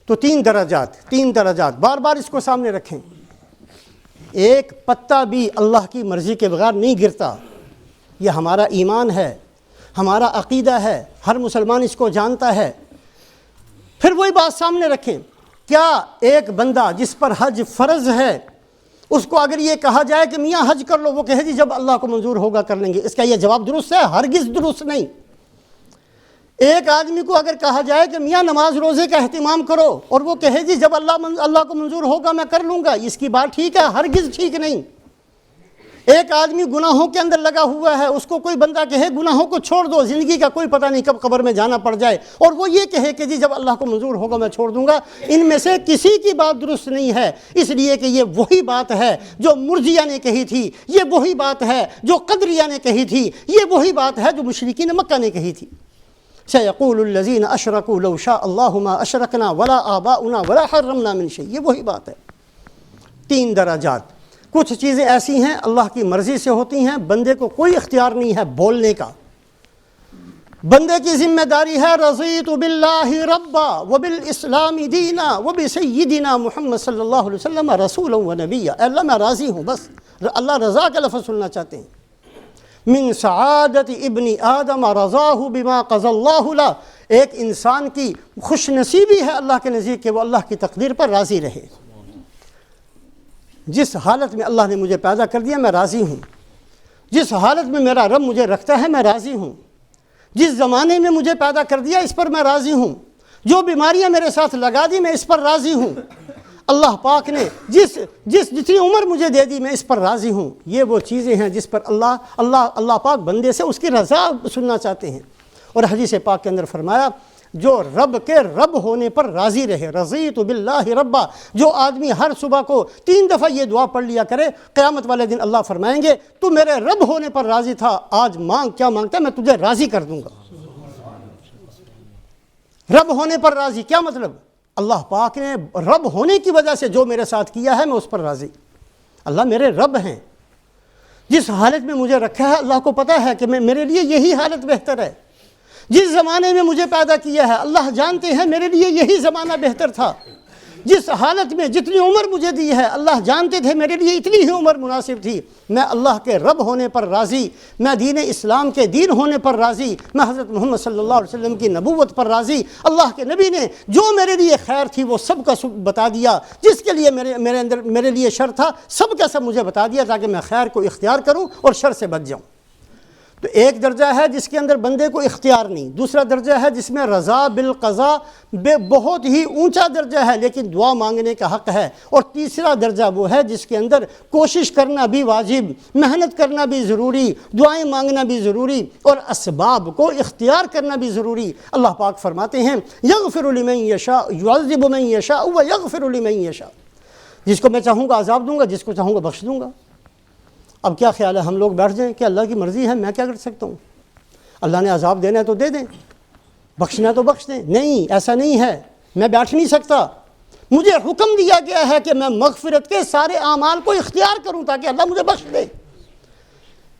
تو تین درجات بار بار اس کو سامنے رکھیں. ایک پتا بھی اللہ کی مرضی کے بغیر نہیں گرتا. یہ ہمارا ایمان ہے, ہمارا عقیدہ ہے, ہر مسلمان اس کو جانتا ہے. پھر وہی بات سامنے رکھیں, کیا ایک بندہ جس پر حج فرض ہے اس کو اگر یہ کہا جائے کہ میاں حج کر لو, وہ کہے جی جب اللہ کو منظور ہوگا کر لیں گے, اس کا یہ جواب درست ہے؟ ہرگز درست نہیں. ایک آدمی کو اگر کہا جائے کہ میاں نماز روزے کا اہتمام کرو, اور وہ کہے جی جب اللہ کو منظور ہوگا میں کر لوں گا, اس کی بات ٹھیک ہے؟ ہرگز ٹھیک نہیں. ایک آدمی گناہوں کے اندر لگا ہوا ہے, اس کو کوئی بندہ کہے گناہوں کو چھوڑ دو, زندگی کا کوئی پتہ نہیں کب قبر میں جانا پڑ جائے, اور وہ یہ کہے کہ جی جب اللہ کو منظور ہوگا میں چھوڑ دوں گا, ان میں سے کسی کی بات درست نہیں ہے. اس لیے کہ یہ وہی بات ہے جو مرجیہ نے کہی تھی, یہ وہی بات ہے جو قدریہ نے کہی تھی, یہ وہی بات ہے جو مشرکین مکہ نے کہی تھی. سَيَقُولُ الَّذِينَ أَشْرَكُوا لَوْ شَاءَ اللَّهُ مَا أَشْرَكْنَا وَلَا آبَاؤُنَا وَلَا حَرَّمْنَا مِنْ شَيْءٍ. یہ وہی بات ہے. تین درجات. کچھ چیزیں ایسی ہیں اللہ کی مرضی سے ہوتی ہیں, بندے کو کوئی اختیار نہیں ہے بولنے کا. بندے کی ذمہ داری ہے رضیت باللہ ربا وبالاسلام دینا وبسیدنا محمد صلی اللہ علیہ وسلم رسولا ونبیا. اللہ میں راضی ہوں, بس اللہ رضا کا لفظ سننا چاہتے ہیں. من سعادت ابن آدم رضاہ بما قضى اللہ له. ایک انسان کی خوش نصیبی ہے اللہ کے نزدیک کہ وہ اللہ کی تقدیر پر راضی رہے. جس حالت میں اللہ نے مجھے پیدا کر دیا میں راضی ہوں, جس حالت میں میرا رب مجھے رکھتا ہے میں راضی ہوں, جس زمانے میں مجھے پیدا کر دیا اس پر میں راضی ہوں, جو بیماریاں میرے ساتھ لگا دی میں اس پر راضی ہوں, اللہ پاک نے جتنی عمر مجھے دے دی میں اس پر راضی ہوں. یہ وہ چیزیں ہیں جس پر اللہ پاک بندے سے اس کی رضا سننا چاہتے ہیں. اور حدیث پاک کے اندر فرمایا جو رب کے رب ہونے پر راضی رہے, رضیت باللہ ربا. جو آدمی ہر صبح کو 3 دفعہ یہ دعا پڑھ لیا کرے, قیامت والے دن اللہ فرمائیں گے تو میرے رب ہونے پر راضی تھا, آج مانگ کیا مانگتا ہے میں تجھے راضی کر دوں گا. رب ہونے پر راضی کیا مطلب؟ اللہ پاک نے رب ہونے کی وجہ سے جو میرے ساتھ کیا ہے میں اس پر راضی. اللہ میرے رب ہیں, جس حالت میں مجھے رکھا ہے اللہ کو پتہ ہے کہ میرے لیے یہی حالت بہتر ہے. جس زمانے میں مجھے پیدا کیا ہے اللہ جانتے ہیں میرے لیے یہی زمانہ بہتر تھا. جس حالت میں جتنی عمر مجھے دی ہے اللہ جانتے تھے میرے لیے اتنی ہی عمر مناسب تھی. میں اللہ کے رب ہونے پر راضی, میں دین اسلام کے دین ہونے پر راضی, میں حضرت محمد صلی اللہ علیہ وسلم کی نبوت پر راضی. اللہ کے نبی نے جو میرے لیے خیر تھی وہ سب کا سب بتا دیا, جس کے لیے میرے لیے شر تھا سب کا سب مجھے بتا دیا تاکہ میں خیر کو اختیار کروں اور شر سے بچ جاؤں. تو ایک درجہ ہے جس کے اندر بندے کو اختیار نہیں, دوسرا درجہ ہے جس میں رضا بالقضاء بہت ہی اونچا درجہ ہے لیکن دعا مانگنے کا حق ہے, اور تیسرا درجہ وہ ہے جس کے اندر کوشش کرنا بھی واجب, محنت کرنا بھی ضروری, دعائیں مانگنا بھی ضروری, اور اسباب کو اختیار کرنا بھی ضروری. اللہ پاک فرماتے ہیں یغفر لمن یشاء یعذب من یشاء ویغفر لمن یشاء. جس کو میں چاہوں گا عذاب دوں گا, جس کو چاہوں گا بخش دوں گا. اب کیا خیال ہے ہم لوگ بیٹھ جائیں کہ اللہ کی مرضی ہے میں کیا کر سکتا ہوں, اللہ نے عذاب دینا ہے تو دے دیں, بخشنا ہے تو بخش دیں. نہیں, ایسا نہیں ہے, میں بیٹھ نہیں سکتا. مجھے حکم دیا گیا ہے کہ میں مغفرت کے سارے اعمال کو اختیار کروں تاکہ اللہ مجھے بخش دے.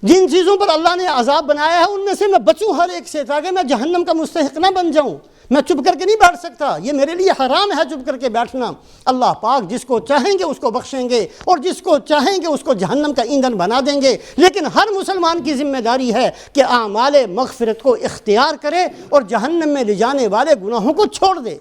جن چیزوں پر اللہ نے عذاب بنایا ہے ان میں سے میں بچوں ہر ایک سے, تاکہ میں جہنم کا مستحق نہ بن جاؤں. میں چپ کر کے نہیں بیٹھ سکتا, یہ میرے لیے حرام ہے چپ کر کے بیٹھنا. اللہ پاک جس کو چاہیں گے اس کو بخشیں گے اور جس کو چاہیں گے اس کو جہنم کا ایندھن بنا دیں گے. لیکن ہر مسلمان کی ذمہ داری ہے کہ اعمال مغفرت کو اختیار کرے اور جہنم میں لے جانے والے گناہوں کو چھوڑ دے.